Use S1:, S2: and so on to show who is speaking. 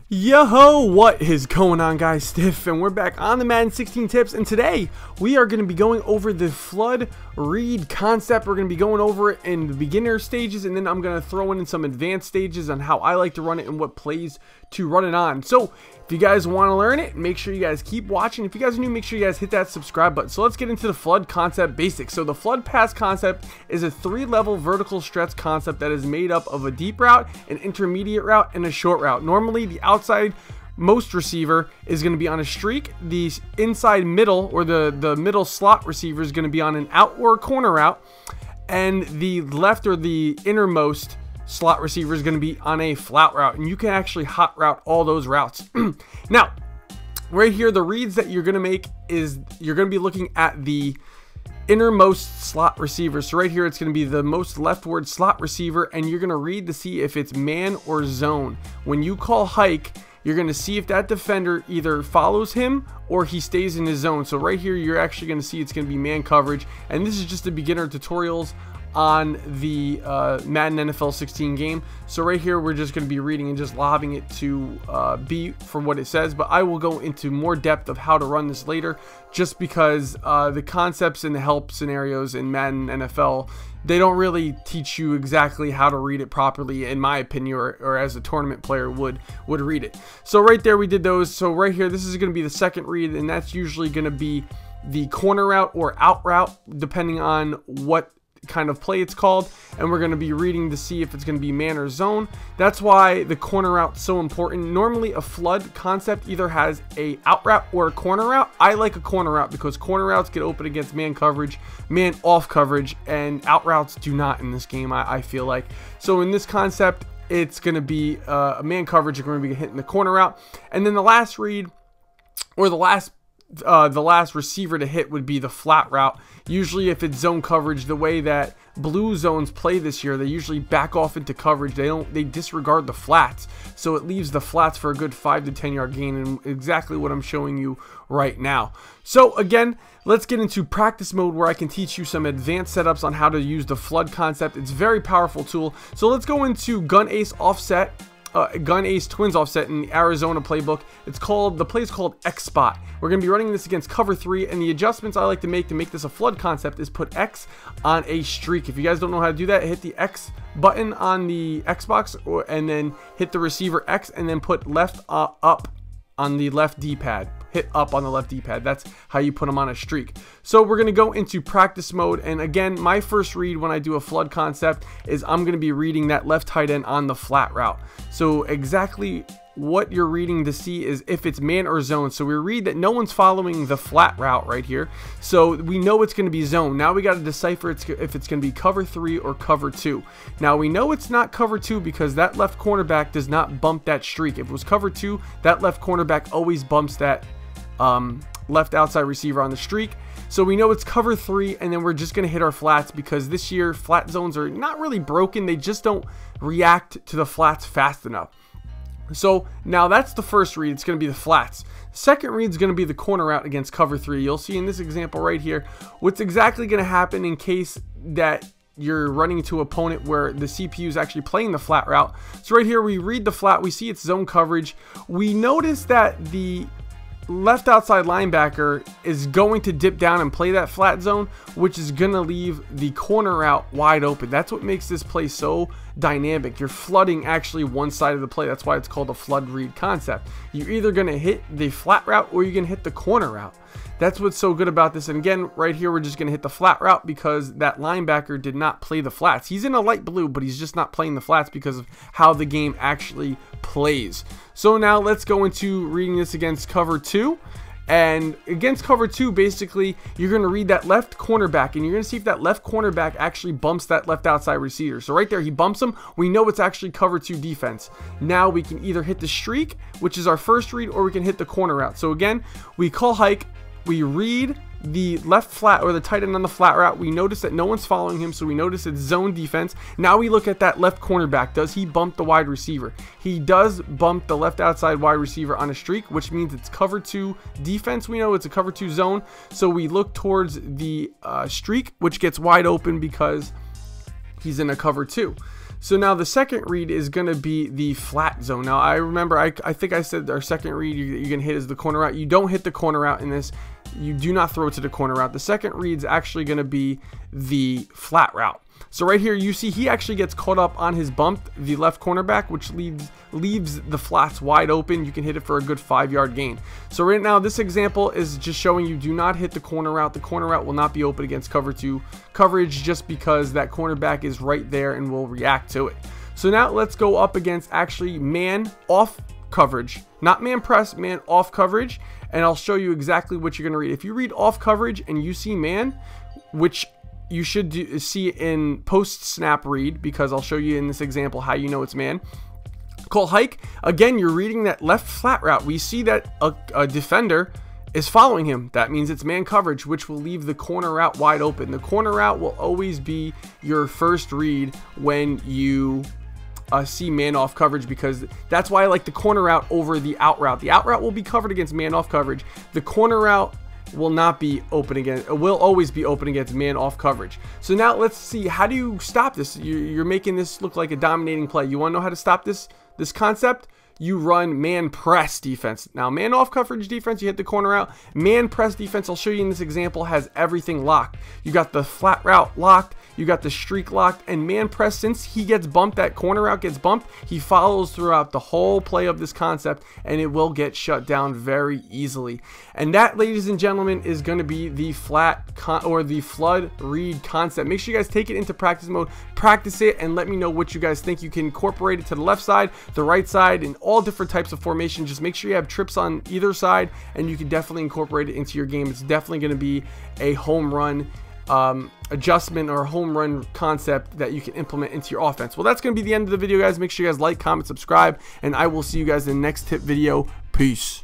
S1: Yo, what is going on, guys? Stiff, and we're back on the Madden 16 tips, and today we are going to be going over the flood read concept. We're going to be going over it in the beginner stages, and then I'm going to throw in some advanced stages on how I like to run it and what plays to run it on. So if you guys want to learn it, make sure you guys keep watching. If you guys are new, make sure you guys hit that subscribe button. So let's get into the flood concept basics. So the flood pass concept is a 3-level vertical stretch concept that is made up of a deep route, an intermediate route, and a short route. Normally the outside most receiver is going to be on a streak, the inside middle or the middle slot receiver is going to be on an out or corner route, and the left or the innermost slot receiver is going to be on a flat route, and you can actually hot route all those routes. Now right here, the reads that you're going to make is you're going to be looking at the innermost slot receiver. So right here it's going to be the most leftward slot receiver, and you're going to read to see if it's man or zone. When you call hike, you're going to see if that defender either follows him or he stays in his zone. So right here you're actually going to see it's going to be man coverage, and this is just the beginner tutorials on the Madden NFL 16 game. So right here we're just going to be reading and just lobbing it to be for what it says, but I will go into more depth of how to run this later, just because the concepts and the help scenarios in Madden NFL, they don't really teach you exactly how to read it properly, in my opinion, or as a tournament player would read it. So right there we did those. So right here, this is going to be the second read, and that's usually going to be the corner route or out route, depending on what kind of play it's called, and we're going to be reading to see if it's going to be man or zone. That's why the corner route is so important. Normally a flood concept either has a out route or a corner route. I like a corner route because corner routes get open against man coverage, man off coverage, and out routes do not in this game, I feel like. So in this concept, it's going to be a man coverage, you're going to be hitting the corner route, and then the last read, or the last receiver to hit, would be the flat route. Usually if it's zone coverage, the way that blue zones play this year, they usually back off into coverage. They disregard the flats, so it leaves the flats for a good 5 to 10 yard gain, and exactly what I'm showing you right now. So again, let's get into practice mode, where I can teach you some advanced setups on how to use the flood concept. It's a very powerful tool. So let's go into gun ace offset, gun ace twins offset in the Arizona playbook. The play is called X spot. We're going to be running this against cover 3, and the adjustments I like to make this a flood concept is put X on a streak. If you guys don't know how to do that, hit the X button on the Xbox, and then hit the receiver X, and then put left up on the left D-pad. Hit up on the left D-pad. That's how you put them on a streak. So we're going to go into practice mode, and again, my first read when I do a flood concept is I'm going to be reading that left tight end on the flat route. So exactly what you're reading to see is if it's man or zone. So we read that no one's following the flat route right here, so we know it's going to be zone. Now we got to decipher if it's going to be cover 3 or cover 2. Now we know it's not cover 2 because that left cornerback does not bump that streak. If it was cover 2, that left cornerback always bumps that left outside receiver on the streak. So we know it's cover 3, and then we're just going to hit our flats, because this year flat zones are not really broken, they just don't react to the flats fast enough. So now that's the first read, it's going to be the flats. Second read is going to be the corner route against cover 3. You'll see in this example right here what's exactly going to happen in case that you're running into an opponent where the CPU is actually playing the flat route. So right here we read the flat, we see it's zone coverage. We notice that the left outside linebacker is going to dip down and play that flat zone, which is going to leave the corner route wide open. That's what makes this play so dynamic. You're flooding actually one side of the play. That's why it's called a flood read concept. You're either going to hit the flat route or you're going to hit the corner route. That's what's so good about this. And again, right here we're just going to hit the flat route because that linebacker did not play the flats. He's in a light blue, but he's just not playing the flats because of how the game actually plays. So now let's go into reading this against cover 2. And against cover 2, basically, you're going to read that left cornerback, and you're going to see if that left cornerback actually bumps that left outside receiver. So right there, he bumps him. We know it's actually cover 2 defense. Now we can either hit the streak, which is our first read, or we can hit the corner route. So again, we call hike, we read the left flat or the tight end on the flat route. We notice that no one's following him, so we notice it's zone defense. Now we look at that left cornerback. Does he bump the wide receiver? He does bump the left outside wide receiver on a streak, which means it's cover 2 defense. We know it's a cover 2 zone, so we look towards the streak, which gets wide open because he's in a cover 2. So now the second read is going to be the flat zone. Now I remember, I think I said our second read you're going to hit is the corner route. You don't hit the corner route in this. You do not throw to the corner route. The second read is actually going to be the flat route. So right here, you see he actually gets caught up on his bump, the left cornerback, which leaves the flats wide open. You can hit it for a good 5-yard gain. So right now, this example is just showing you do not hit the corner route. The corner route will not be open against cover 2 coverage just because that cornerback is right there and will react to it. So now let's go up against actually man off coverage, not man press, man off coverage, and I'll show you exactly what you're going to read. If you read off coverage and you see man, which you should see in post snap read, because I'll show you in this example how you know it's man. Call hike. Again, you're reading that left flat route. We see that a defender is following him. That means it's man coverage, which will leave the corner route wide open. The corner route will always be your first read when you see man off coverage, because that's why I like the corner route over the out route. The out route will be covered against man off coverage. The corner route will not be open again. It will always be open against man off coverage. So now let's see, how do you stop this? You're making this look like a dominating play. You want to know how to stop this concept? You run man press defense. Now, man off coverage defense, you hit the corner out. Man press defense, I'll show you in this example, has everything locked. You got the flat route locked, you got the streak locked, and man press, since he gets bumped, that corner route gets bumped, he follows throughout the whole play of this concept, and it will get shut down very easily. And that, ladies and gentlemen, is going to be the the flood read concept. Make sure you guys take it into practice mode, practice it, and let me know what you guys think. You can incorporate it to the left side, the right side, and all different types of formation. Just make sure you have trips on either side, and you can definitely incorporate it into your game. It's definitely going to be a home run adjustment or home run concept that you can implement into your offense. Well, that's going to be the end of the video, guys. Make sure you guys like, comment, subscribe, and I will see you guys in the next tip video. Peace.